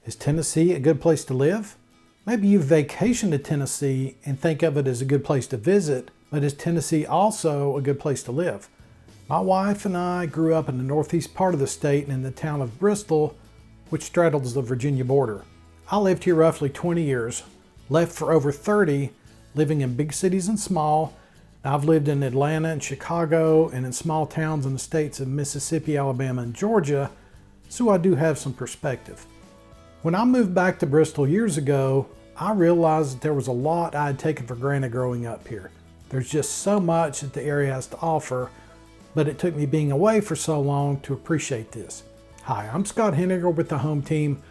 Is Tennessee a good place to live? Maybe you vacation to Tennessee and think of it as a good place to visit, but is Tennessee also a good place to live? My wife and I grew up in the northeast part of the state and in the town of Bristol, which straddles the Virginia border. I lived here roughly 20 years, left for over 30, living in big cities and small. I've lived in Atlanta and Chicago and in small towns in the states of Mississippi, Alabama, and Georgia, so I do have some perspective. When I moved back to Bristol years ago, I realized that there was a lot I had taken for granted growing up here. There's just so much that the area has to offer, but it took me being away for so long to appreciate this. Hi, I'm Scott Henninger with the home team,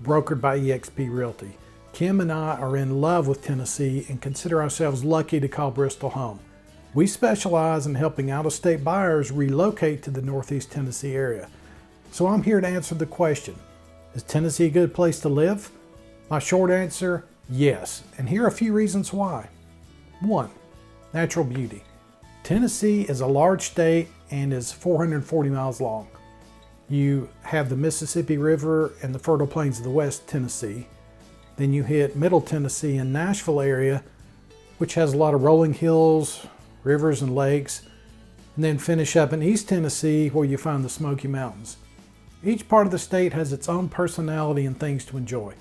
brokered by eXp Realty. Kim and I are in love with Tennessee and consider ourselves lucky to call Bristol home. We specialize in helping out-of-state buyers relocate to the Northeast Tennessee area. So I'm here to answer the question, is Tennessee a good place to live? My short answer, yes, and here are a few reasons why. 1. Natural beauty. Tennessee is a large state and is 440 miles long. You have the Mississippi River and the fertile plains of the West Tennessee. Then you hit Middle Tennessee and Nashville area, which has a lot of rolling hills, rivers, and lakes. And then finish up in East Tennessee where you find the Smoky Mountains. Each part of the state has its own personality and things to enjoy.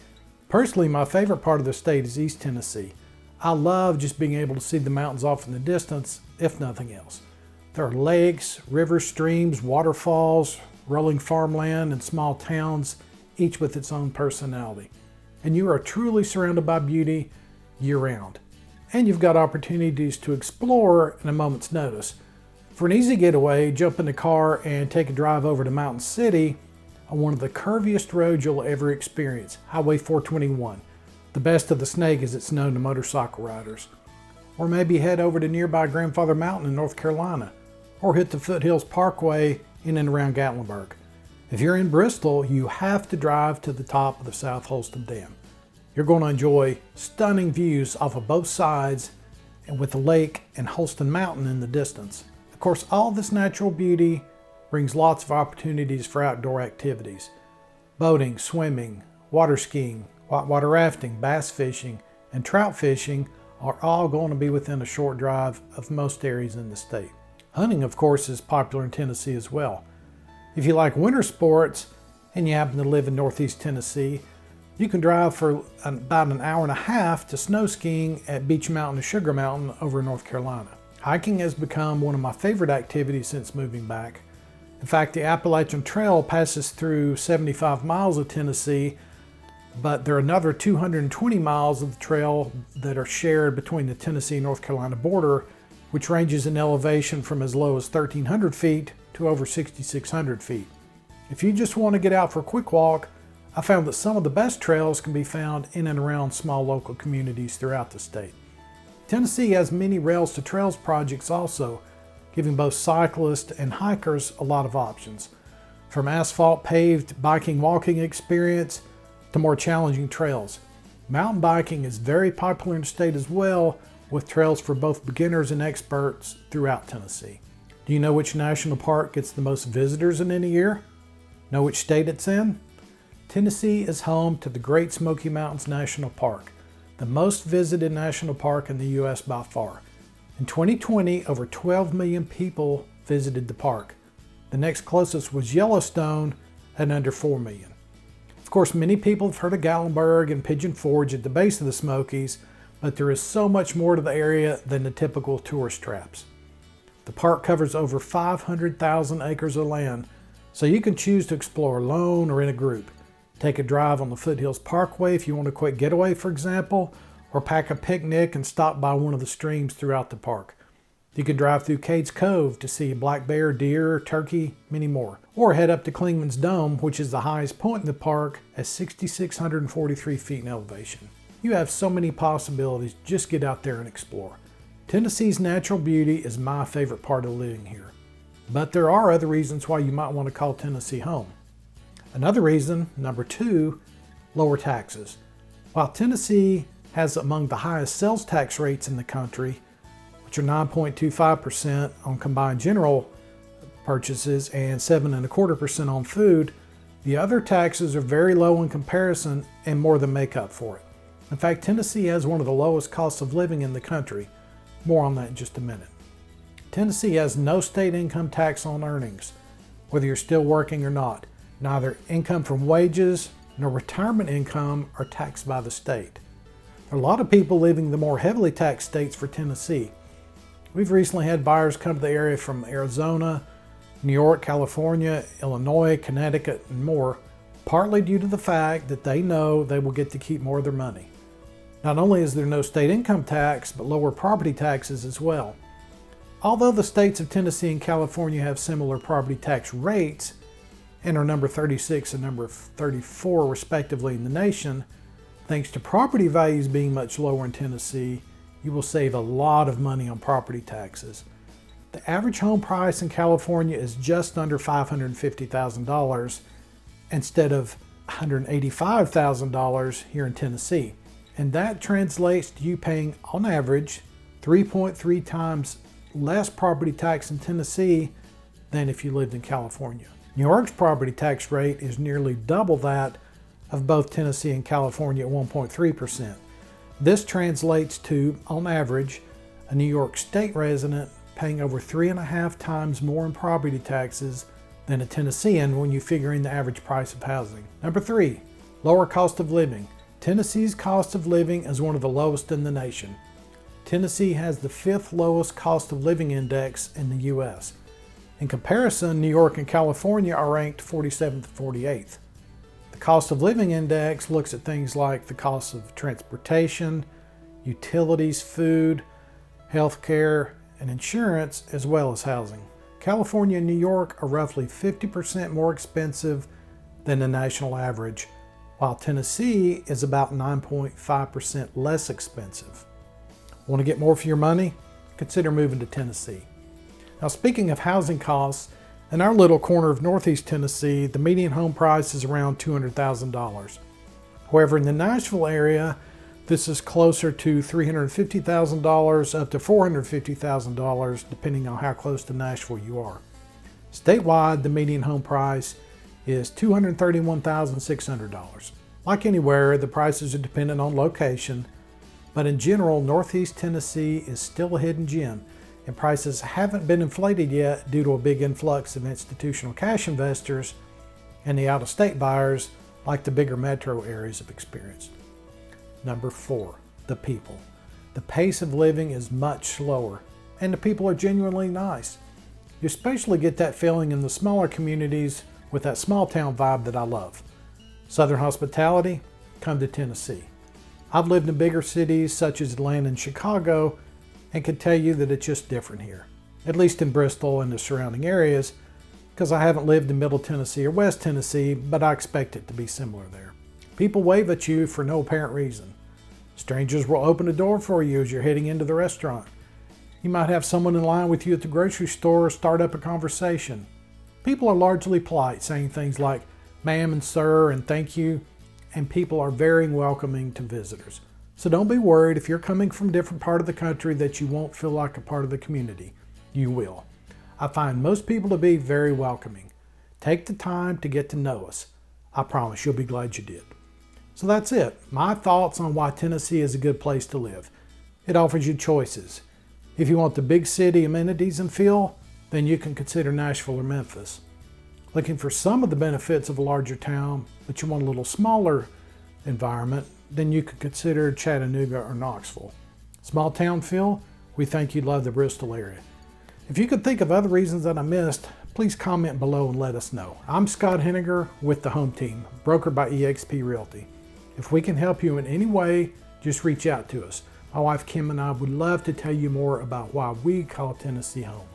Personally, my favorite part of the state is East Tennessee. I love just being able to see the mountains off in the distance, if nothing else. There are lakes, rivers, streams, waterfalls, rolling farmland, and small towns, each with its own personality. And you are truly surrounded by beauty year-round. And you've got opportunities to explore in a moment's notice. For an easy getaway, jump in the car and take a drive over to Mountain City on one of the curviest roads you'll ever experience, Highway 421. The best of the snake as it's known to motorcycle riders. Or maybe head over to nearby Grandfather Mountain in North Carolina, or hit the Foothills Parkway in and around Gatlinburg. If you're in Bristol, you have to drive to the top of the South Holston Dam. You're going to enjoy stunning views off of both sides and with the lake and Holston Mountain in the distance. Of course, all this natural beauty brings lots of opportunities for outdoor activities. Boating, swimming, water skiing, whitewater rafting, bass fishing, and trout fishing are all going to be within a short drive of most areas in the state. Hunting, of course, is popular in Tennessee as well. If you like winter sports and you happen to live in Northeast Tennessee, you can drive for about an hour and a half to snow skiing at Beech Mountain and Sugar Mountain over in North Carolina. Hiking has become one of my favorite activities since moving back. In fact, the Appalachian Trail passes through 75 miles of Tennessee, but there are another 220 miles of the trail that are shared between the Tennessee and North Carolina border, which ranges in elevation from as low as 1,300 feet to over 6,600 feet. If you just want to get out for a quick walk, I found that some of the best trails can be found in and around small local communities throughout the state. Tennessee has many Rails to Trails projects also, giving both cyclists and hikers a lot of options. From asphalt paved biking walking experience to more challenging trails. Mountain biking is very popular in the state as well, with trails for both beginners and experts throughout Tennessee. Do you know which national park gets the most visitors in any year? Know which state it's in? Tennessee is home to the Great Smoky Mountains National Park, the most visited national park in the U.S. by far. In 2020, over 12 million people visited the park. The next closest was Yellowstone at under 4 million. Of course, many people have heard of Gatlinburg and Pigeon Forge at the base of the Smokies, but there is so much more to the area than the typical tourist traps. The park covers over 500,000 acres of land, so you can choose to explore alone or in a group. Take a drive on the Foothills Parkway if you want a quick getaway, for example, or pack a picnic and stop by one of the streams throughout the park. You can drive through Cades Cove to see black bear, deer, turkey, many more. Or head up to Klingman's Dome, which is the highest point in the park at 6,643 feet in elevation. You have so many possibilities, just get out there and explore. Tennessee's natural beauty is my favorite part of living here. But there are other reasons why you might want to call Tennessee home. Another reason, number 2, lower taxes. While Tennessee has among the highest sales tax rates in the country, which are 9.25% on combined general purchases and 7.25% on food, The other taxes are very low in comparison and more than make up for it. In fact, Tennessee has one of the lowest costs of living in the country. More on that in just a minute. Tennessee has no state income tax on earnings, whether you're still working or not. Neither income from wages nor retirement income are taxed by the state. There are a lot of people leaving the more heavily taxed states for Tennessee. We've recently had buyers come to the area from Arizona, New York, California, Illinois, Connecticut, and more, partly due to the fact that they know they will get to keep more of their money. Not only is there no state income tax, but lower property taxes as well. Although the states of Tennessee and California have similar property tax rates and are number 36 and number 34 respectively in the nation, thanks to property values being much lower in Tennessee, you will save a lot of money on property taxes. The average home price in California is just under $550,000 instead of $185,000 here in Tennessee. And that translates to you paying, on average, 3.3 times less property tax in Tennessee than if you lived in California. New York's property tax rate is nearly double that of both Tennessee and California at 1.3%. This translates to, on average, a New York State resident paying over 3.5 times more in property taxes than a Tennessean when you figure in the average price of housing. Number 3, lower cost of living. Tennessee's cost of living is one of the lowest in the nation. Tennessee has the 5th lowest cost of living index in the U.S. In comparison, New York and California are ranked 47th and 48th. The cost of living index looks at things like the cost of transportation, utilities, food, healthcare, and insurance, as well as housing. California and New York are roughly 50% more expensive than the national average, while Tennessee is about 9.5% less expensive. Want to get more for your money? Consider moving to Tennessee. Now, speaking of housing costs, in our little corner of Northeast Tennessee, the median home price is around $200,000. However, in the Nashville area, this is closer to $350,000 up to $450,000, depending on how close to Nashville you are. Statewide, the median home price is $231,600. Like anywhere, the prices are dependent on location, but in general, Northeast Tennessee is still a hidden gem, and prices haven't been inflated yet due to a big influx of institutional cash investors and the out-of-state buyers like the bigger metro areas have experienced. Number 4, the people. The pace of living is much slower, and the people are genuinely nice. You especially get that feeling in the smaller communities with that small town vibe that I love. Southern hospitality, come to Tennessee. I've lived in bigger cities such as Atlanta and Chicago and can tell you that it's just different here, at least in Bristol and the surrounding areas, because I haven't lived in Middle Tennessee or West Tennessee, but I expect it to be similar there. People wave at you for no apparent reason. Strangers will open a door for you as you're heading into the restaurant. You might have someone in line with you at the grocery store start up a conversation. People are largely polite, saying things like ma'am and sir and thank you, and people are very welcoming to visitors. So don't be worried if you're coming from a different part of the country that you won't feel like a part of the community. You will. I find most people to be very welcoming. Take the time to get to know us. I promise you'll be glad you did. So that's it. My thoughts on why Tennessee is a good place to live. It offers you choices. If you want the big city amenities and feel, then you can consider Nashville or Memphis. Looking for some of the benefits of a larger town, but you want a little smaller environment, then you could consider Chattanooga or Knoxville. Small town feel, we think you'd love the Bristol area. If you could think of other reasons that I missed, please comment below and let us know. I'm Scott Henninger with the Home Team, brokered by eXp Realty. If we can help you in any way, just reach out to us. My wife Kim and I would love to tell you more about why we call Tennessee home.